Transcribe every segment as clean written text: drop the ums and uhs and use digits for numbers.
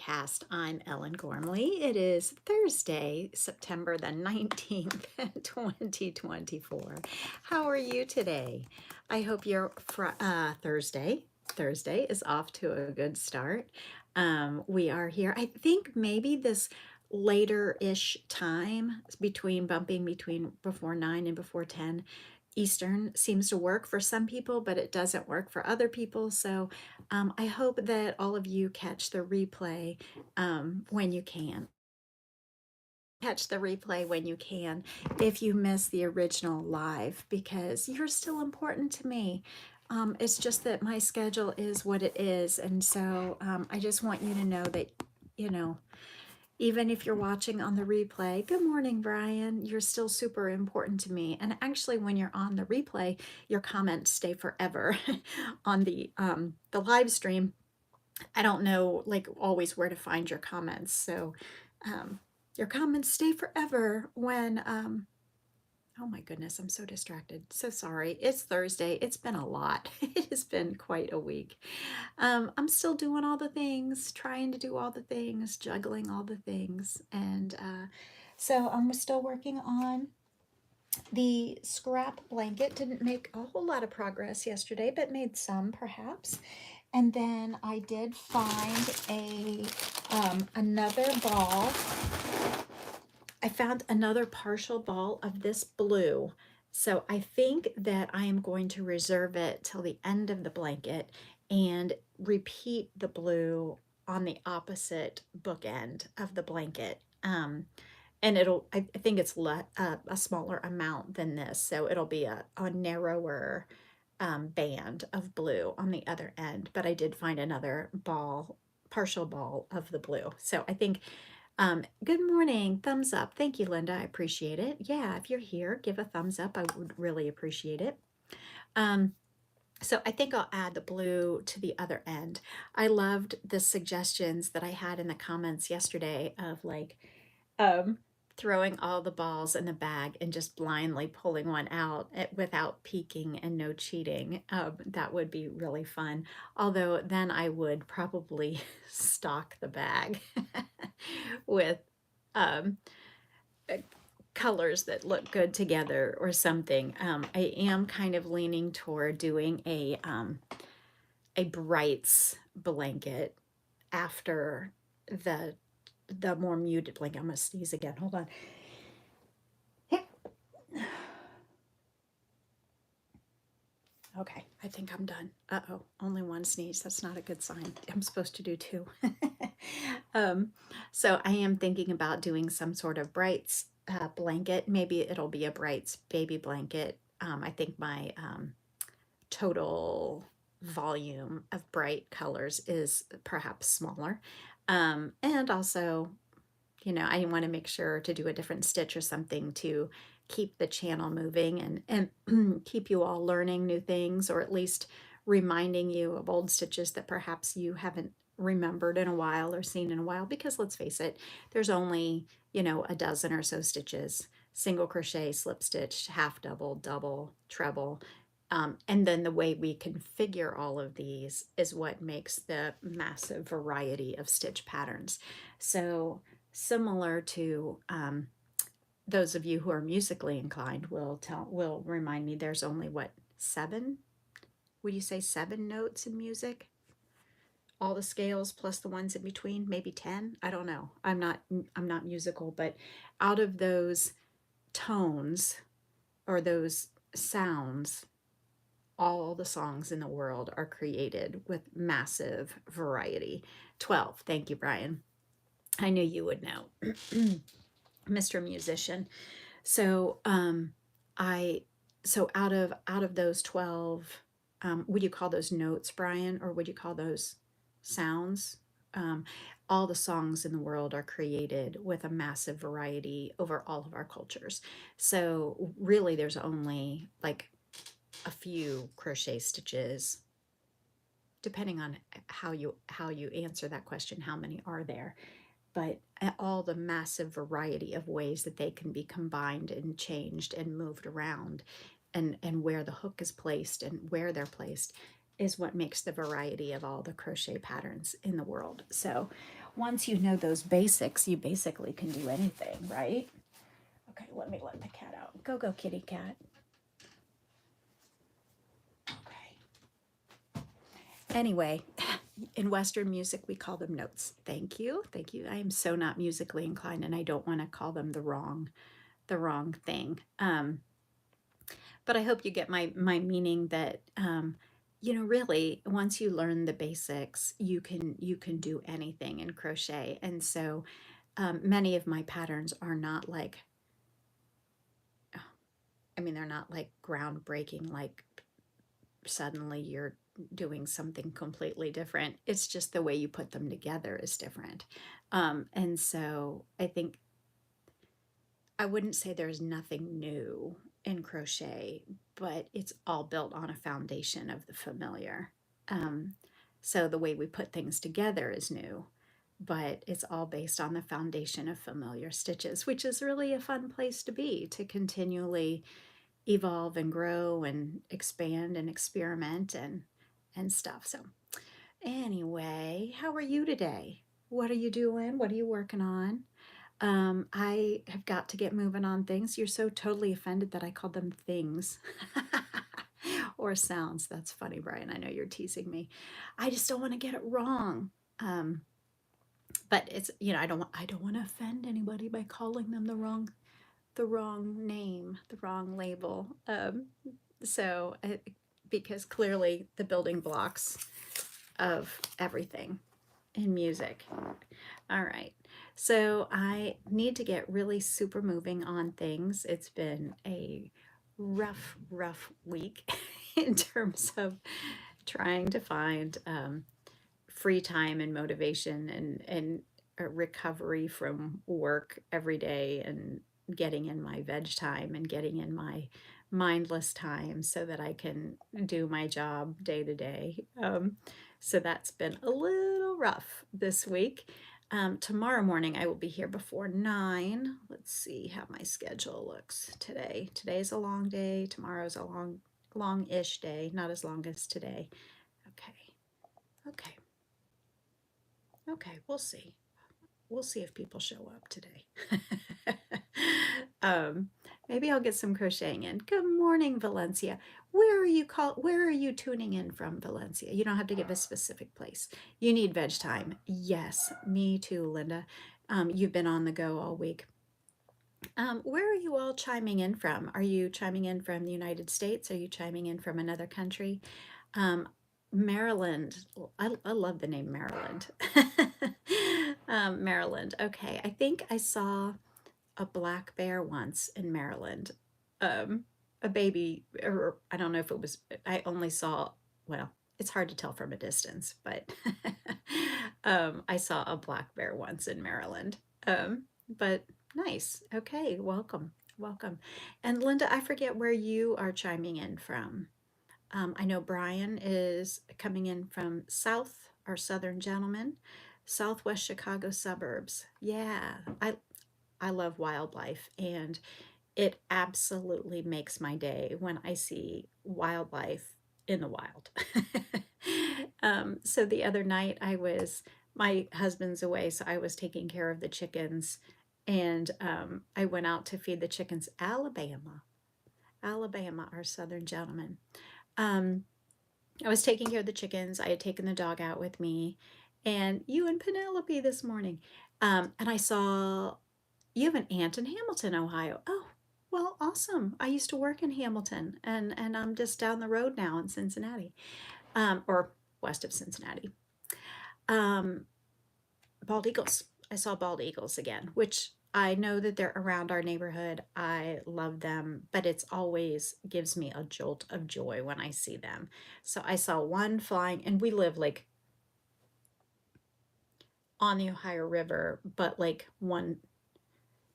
Podcast. I'm Ellen Gormley. It is Thursday, September the 19th, 2024. How are you today? I hope your Thursday is off to a good start. We are here. I think maybe this later-ish time bumping between before 9 and before 10 Eastern seems to work for some people, but it doesn't work for other people. So I hope that all of you catch the replay when you can. Catch the replay when you can if you miss the original live, because you're still important to me. It's just that my schedule is what it is. And so I just want you to know that, even if you're watching on the replay, good morning, Brian, you're still super important to me. And actually, when you're on the replay, your comments stay forever. On the live stream, I don't know always where to find your comments. So your comments stay forever when oh my goodness, I'm so distracted. So sorry. It's Thursday. It's been a lot. It has been quite a week. I'm still doing all the things, trying to do all the things, juggling all the things. And so I'm still working on the scrap blanket. Didn't make a whole lot of progress yesterday, but made some perhaps. And then I did find another ball. I found another partial ball of this blue. So I think that I am going to reserve it till the end of the blanket and repeat the blue on the opposite bookend of the blanket. And I think it's a smaller amount than this. So it'll be a narrower band of blue on the other end. But I did find another partial ball of the blue. So I think good morning, thumbs up. Thank you, Linda. I appreciate it. Yeah, if you're here, give a thumbs up. I would really appreciate it. So I think I'll add the blue to the other end. I loved the suggestions that I had in the comments yesterday of throwing all the balls in the bag and just blindly pulling one out without peeking and no cheating. That would be really fun. Although then I would probably stock the bag with colors that look good together or something. I am kind of leaning toward doing a brights blanket after the more muted blanket. I'm gonna sneeze again. Hold on. Okay, I think I'm done. Uh-oh, only one sneeze. That's not a good sign. I'm supposed to do two. So I am thinking about doing some sort of brights blanket. Maybe it'll be a brights baby blanket. I think my total volume of bright colors is perhaps smaller. And also, I want to make sure to do a different stitch or something to keep the channel moving and keep you all learning new things, or at least reminding you of old stitches that perhaps you haven't remembered in a while or seen in a while, because let's face it, there's only, a dozen or so stitches: single crochet, slip stitch, half double, double, treble. And then the way we configure all of these is what makes the massive variety of stitch patterns. So similar to those of you who are musically inclined will remind me, there's only seven? Would you say 7 notes in music? All the scales plus the ones in between, maybe 10? I don't know. I'm not musical, but out of those tones or those sounds, all the songs in the world are created with massive variety. 12. Thank you, Brian. I knew you would know. Mr. Musician. So out of those 12, would you call those notes, Brian, or would you call those sounds? All the songs in the world are created with a massive variety over all of our cultures. So really there's only like a few crochet stitches, depending on how you answer that question, how many are there, but all the massive variety of ways that they can be combined and changed and moved around, and where the hook is placed and where they're placed is what makes the variety of all the crochet patterns in the world. So once you know those basics, you basically can do anything, right? Okay, let me let the cat out. Go, go, kitty cat. Okay. Anyway, in Western music, we call them notes. Thank you. Thank you. I am so not musically inclined, and I don't want to call them the wrong thing. But I hope you get my meaning that you know, really, once you learn the basics, you can do anything in crochet. And so many of my patterns are not like, I mean, they're not like groundbreaking, like suddenly you're doing something completely different. It's just the way you put them together is different. And so I think I wouldn't say there's nothing new in crochet, but it's all built on a foundation of the familiar. Um, so the way we put things together is new, but it's all based on the foundation of familiar stitches, which is really a fun place to be, to continually evolve and grow and expand and experiment and stuff. So anyway, how are you today? What are you doing? What are you working on? I have got to get moving on things. You're so totally offended that I called them things or sounds. That's funny, Brian. I know you're teasing me. I just don't want to get it wrong. But it's, you know, I don't want to offend anybody by calling them the wrong name, the wrong label. So because clearly the building blocks of everything in music. All right. So I need to get really super moving on things. It's been a rough week in terms of trying to find free time and motivation and recovery from work every day, and getting in my veg time and getting in my mindless time so that I can do my job day to day. So that's been a little rough this week. Tomorrow morning I will be here before 9. Let's see how my schedule looks today. Today's a long day. Tomorrow's a long-ish day, not as long as today. Okay. Okay, we'll see. We'll see if people show up today. um, Maybe I'll get some crocheting in. Good morning, Valencia. Where are you tuning in from, Valencia? You don't have to give a specific place. You need veg time. Yes, me too, Linda. You've been on the go all week. Where are you all chiming in from? Are you chiming in from the United States? Are you chiming in from another country? Maryland. I love the name Maryland. Maryland. Okay, I think I saw a black bear once in Maryland. A baby, or I don't know if it was, I only saw, well, it's hard to tell from a distance, but I saw a black bear once in Maryland. But nice. Okay, welcome. Welcome. And Linda, I forget where you are chiming in from. I know Brian is coming in from South, our Southern gentleman, Southwest Chicago suburbs. Yeah, I love wildlife, and it absolutely makes my day when I see wildlife in the wild. So the other night my husband's away, so I was taking care of the chickens, and I went out to feed the chickens. Alabama, our Southern gentleman. I was taking care of the chickens. I had taken the dog out with me, and you and Penelope this morning. And I saw you have an aunt in Hamilton, Ohio. Oh, well, awesome. I used to work in Hamilton, and I'm just down the road now in Cincinnati, or west of Cincinnati. Bald eagles. I saw bald eagles again, which I know that they're around our neighborhood. I love them, but it's always gives me a jolt of joy when I see them. So I saw one flying, and we live like on the Ohio River, but like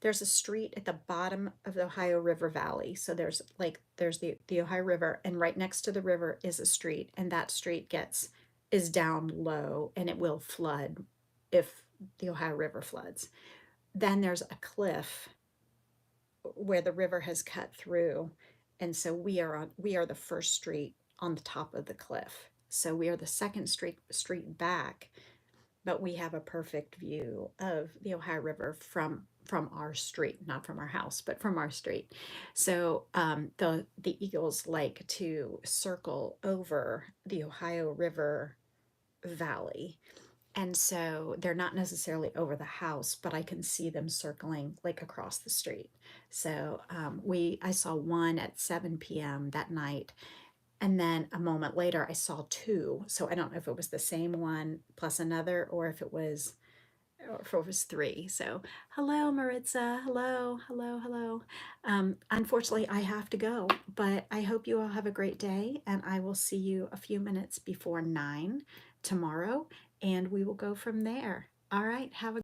there's a street at the bottom of the Ohio River Valley. So there's the Ohio River, and right next to the river is a street, and that street is down low, and it will flood if the Ohio River floods. Then there's a cliff where the river has cut through, and so we are the first street on the top of the cliff. So we are the second street back, but we have a perfect view of the Ohio River from our street, not from our house, but from our street. So the eagles like to circle over the Ohio River valley. And so they're not necessarily over the house, but I can see them circling like across the street. So I saw one at 7 p.m. that night, and then a moment later I saw two. So I don't know if it was the same one plus another, or if it was three. So hello, Maritza. Hello, hello, hello. Unfortunately, I have to go, but I hope you all have a great day, and I will see you a few minutes before 9 tomorrow, and we will go from there. All right, have a